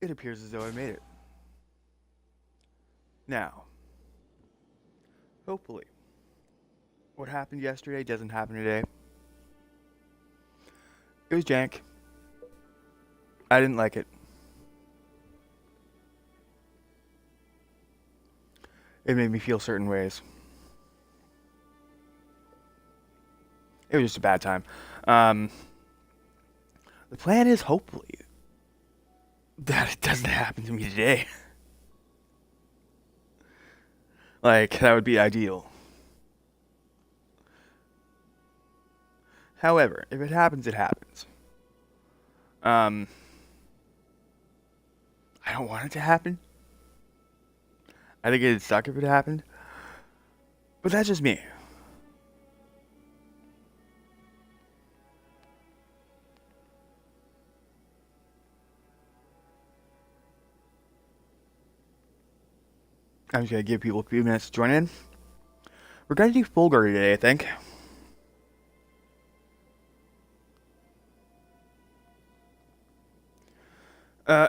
It appears as though I made it. Now, hopefully, what happened yesterday doesn't happen today. It was jank. I didn't like it. It made me feel certain ways. It was just a bad time. The plan is hopefully that it doesn't happen to me today. Like, that would be ideal. However, if it happens, it happens. I don't want it to happen. I think it'd suck if it happened. But that's just me. I'm just gonna give people a few minutes to join in. We're gonna do Fulgur today, I think.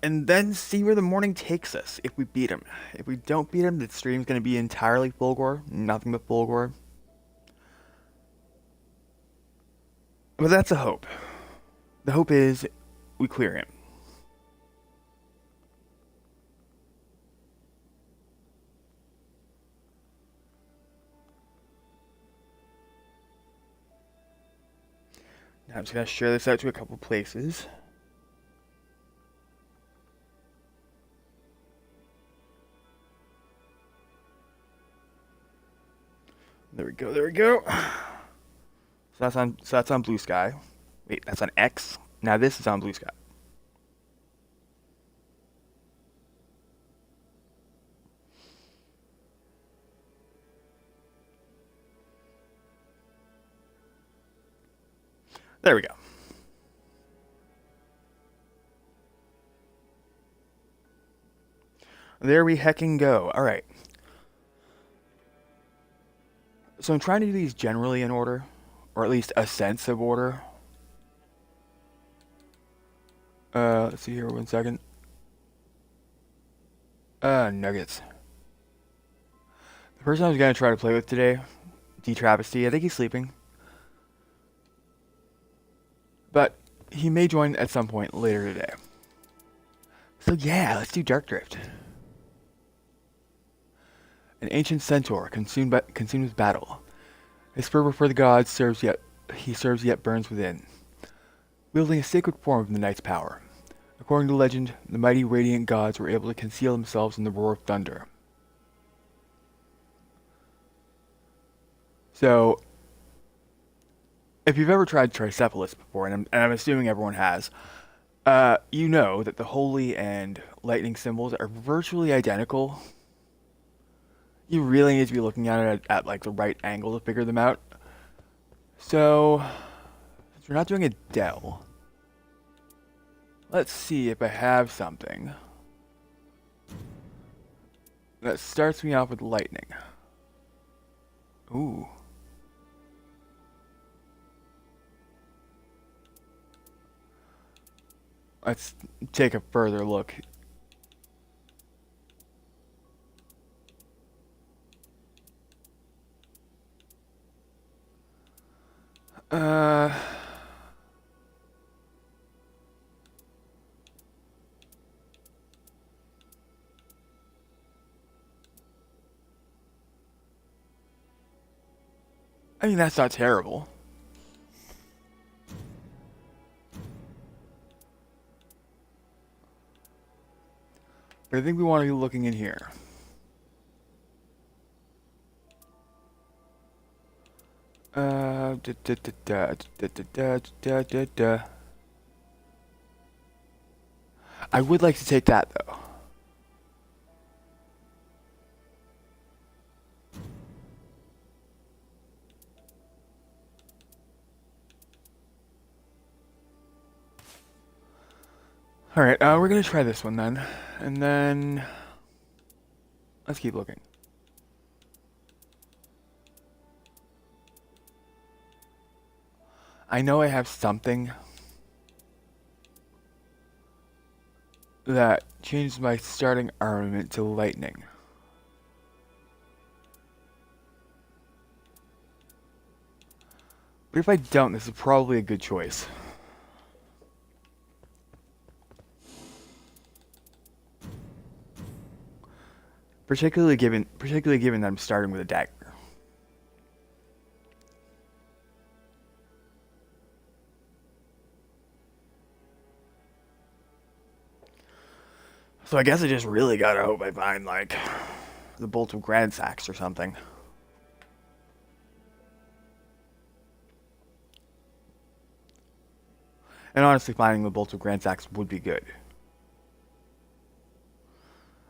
And then see where the morning takes us if we beat him. If we don't beat him, the stream's gonna be entirely Fulgur, nothing but Fulgur. But that's a hope. The hope is we clear him. Now I'm just gonna share this out to a couple places. There we go, there we go. So that's on Blue Sky. Wait, that's on X. Now this is on Blue Sky. There we go. There we heckin' go. Alright. So I'm trying to do these generally in order, or at least a sense of order. Let's see here, 1 second. Nuggets. The person I was gonna try to play with today, D-Travesty, I think he's sleeping. But he may join at some point later today. So yeah, let's do Dark Drift. An ancient centaur consumed with battle. His fervor for the gods serves yet burns within, wielding a sacred form of the night's power. According to legend, the mighty radiant gods were able to conceal themselves in the roar of thunder. So, if you've ever tried Tricephalus before, and I'm assuming everyone has, you know that the holy and lightning symbols are virtually identical. You really need to be looking at it at like the right angle to figure them out. So, since we're not doing a Dell, let's see if I have something that starts me off with lightning. Ooh. Let's take a further look. Uh, I mean, that's not terrible. But I think we want to be looking in here. Da, da, da, da, da, da, da, da, da. I would like to take that though. Alright, we're gonna try this one then. And then let's keep looking. I know I have something that changes my starting armament to lightning. But if I don't, this is probably a good choice. Particularly given that I'm starting with a dagger. So I guess I just really gotta hope I find, like, the Bolt of Grand Sax or something. And honestly, finding the Bolt of Grand Sax would be good.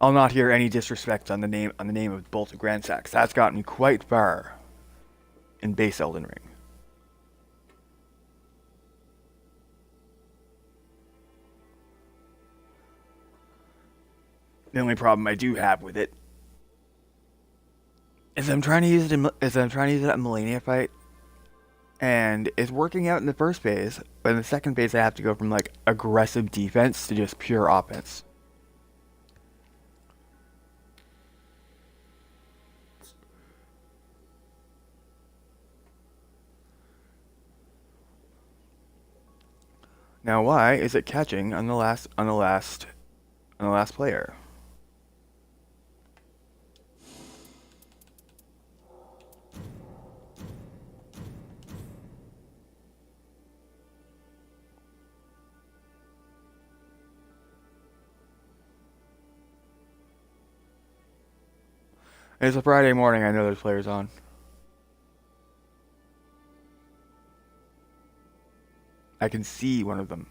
I'll not hear any disrespect on the name of Bolt of Grand Sax. That's gotten me quite far in base Elden Ring. The only problem I do have with it is I'm trying to use it in a Melania fight, and it's working out in the first phase, but in the second phase I have to go from like aggressive defense to just pure offense. Now, why is it catching on the last player? It's a Friday morning. I know there's players on. I can see one of them.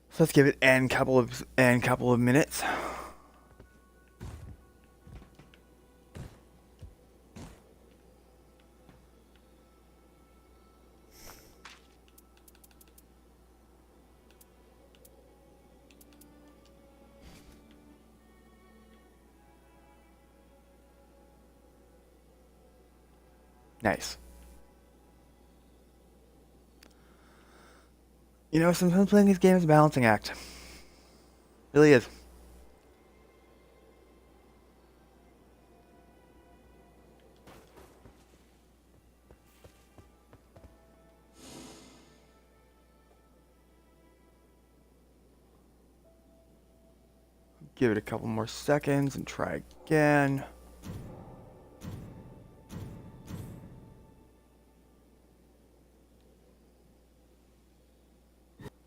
So let's give it a couple of minutes. Nice. You know, sometimes playing this game is a balancing act. It really is. Give it a couple more seconds and try again.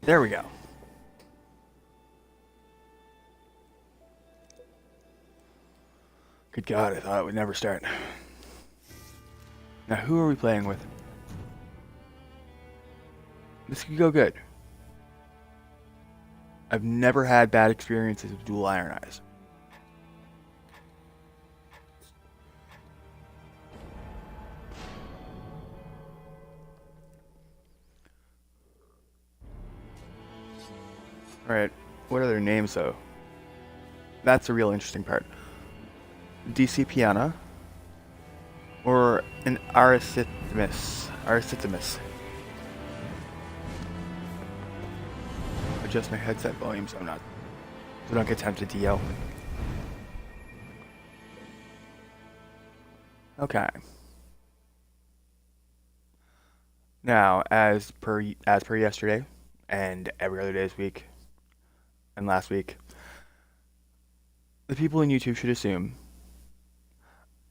There we go. Good God, I thought it would never start. Now, who are we playing with? This could go good. I've never had bad experiences with dual Iron Eyes. Alright, what are their names though? That's a real interesting part. DC Piana or an Aristitimus. Adjust my headset volume so I don't get tempted to yell. Okay. Now, as per yesterday and every other day this week and last week, the people in YouTube should assume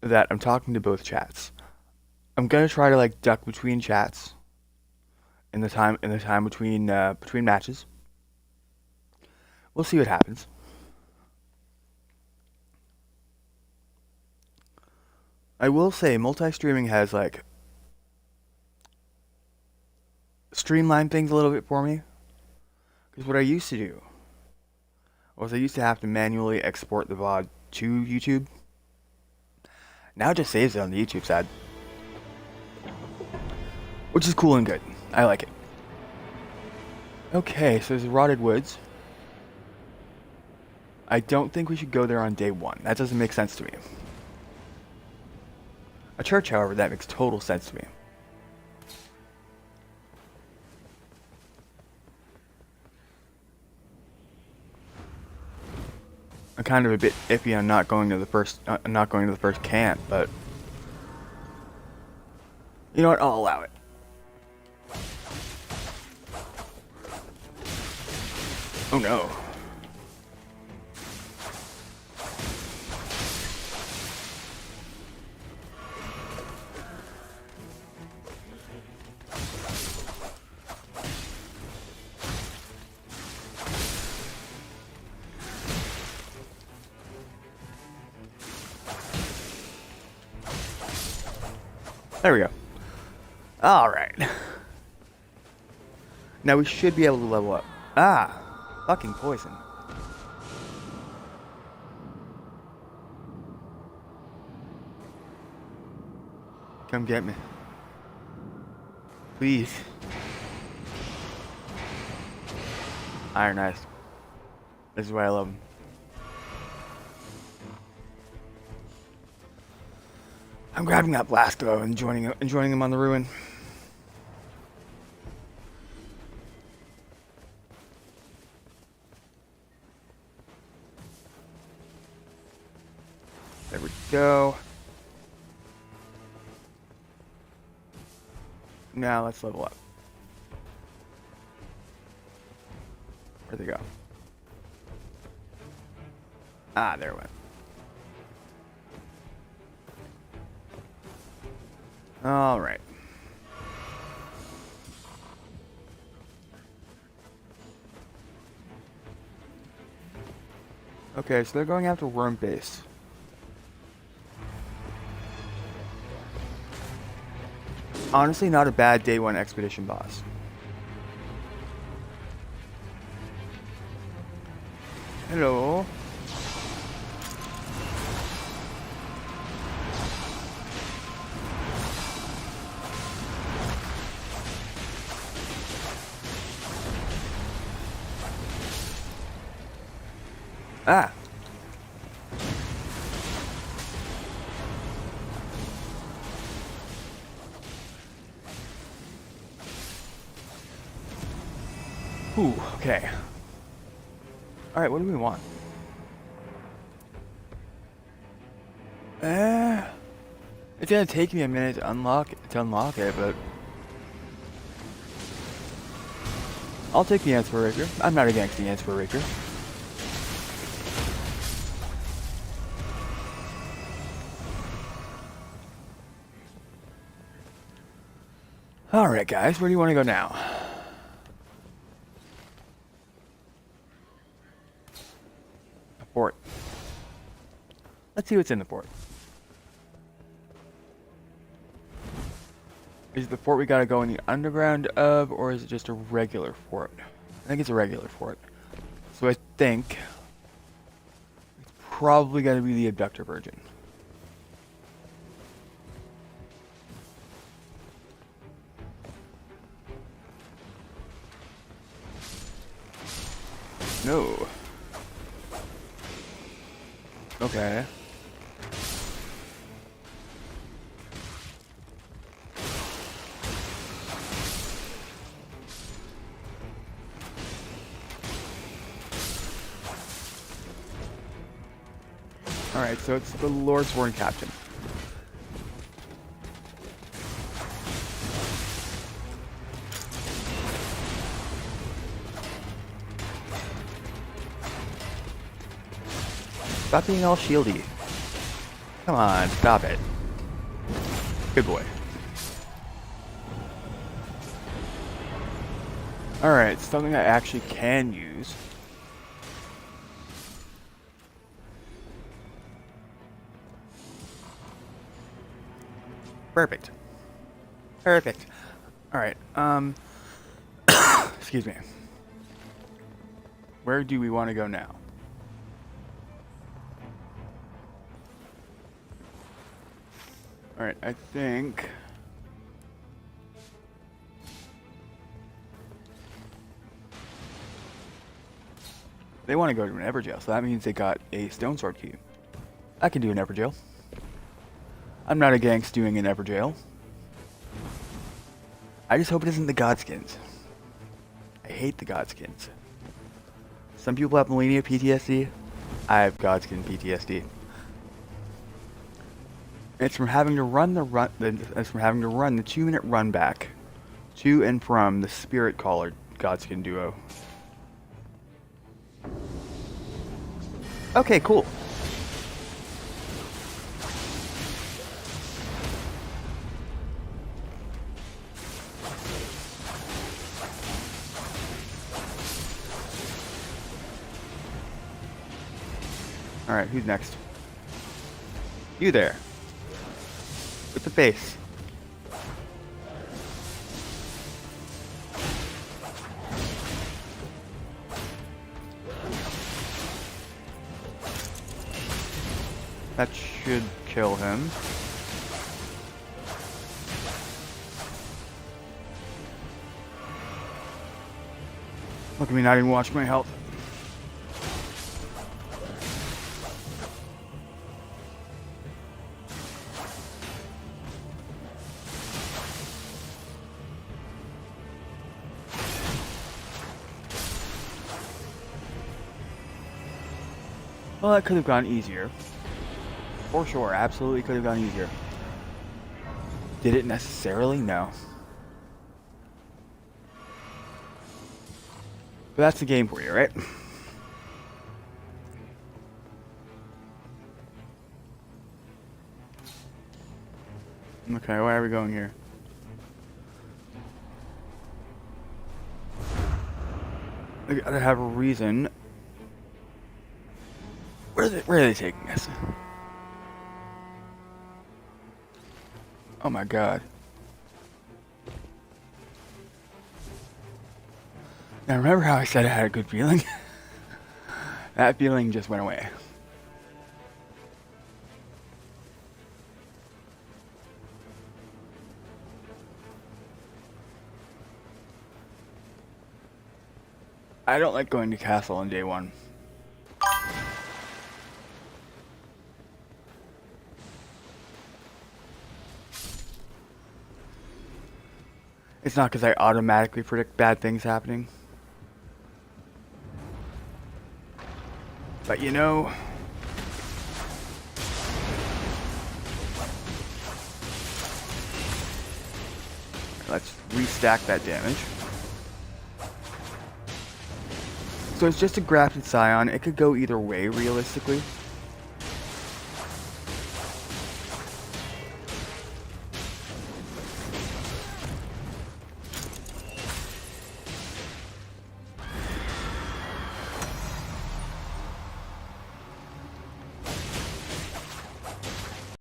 that I'm talking to both chats. I'm gonna try to like duck between chats in the time between matches. We'll see what happens. I will say multi-streaming has like streamlined things a little bit for me. Because what I used to do was I used to have to manually export the VOD to YouTube. Now it just saves it on the YouTube side. Which is cool and good. I like it. Okay, so there's Rotted Woods. I don't think we should go there on day one. That doesn't make sense to me. A church, however, that makes total sense to me. I'm kind of a bit iffy on not going to the first camp, but you know what? I'll allow it. Oh no. There we go. Alright. Now we should be able to level up. Ah! Fucking poison. Come get me. Please. Iron Eyes. This is why I love them. I'm grabbing that blast though and joining him on the ruin. There we go. Now let's level up. Where'd they go? Ah, there it went. All right. Okay, so they're going after Worm Base. Honestly, not a bad day one expedition boss. Hello. Ah. Ooh, okay. Alright, what do we want? It's gonna take me a minute to unlock it, but I'll take the Answer Raker. I'm not against the Answer Raker. Alright guys, where do you want to go now? A fort. Let's see what's in the fort. Is it the fort we gotta go in the underground of, or is it just a regular fort? I think it's a regular fort. So I think it's probably gotta be the Abductor Virgin. No. Okay. Alright, so it's the Lord Sworn Captain. Stop being all shieldy. Come on, stop it. Good boy. Alright, something I actually can use. Perfect. Perfect. Alright, excuse me. Where do we want to go now? Alright, I think they want to go to an Everjail, so that means they got a Stone Sword key. I can do an Everjail. I'm not against doing an Everjail. I just hope it isn't the Godskins. I hate the Godskins. Some people have Millennia PTSD. I have Godskin PTSD. It's from having to run the 2-minute run back to and from the Spirit Caller Godskin duo. Okay, cool. Alright, who's next? You there. With the face. That should kill him. Look at me not even watching my health. Well, that could have gone easier. For sure, absolutely could have gone easier. Did it necessarily? No. But that's the game for you, right? Okay, where are we going here? I gotta have a reason. Where are they taking us? Oh my god. Now remember how I said I had a good feeling? That feeling just went away. I don't like going to castle on day one. It's not because I automatically predict bad things happening. But you know... Let's restack that damage. So it's just a grafted Scion. It could go either way, realistically.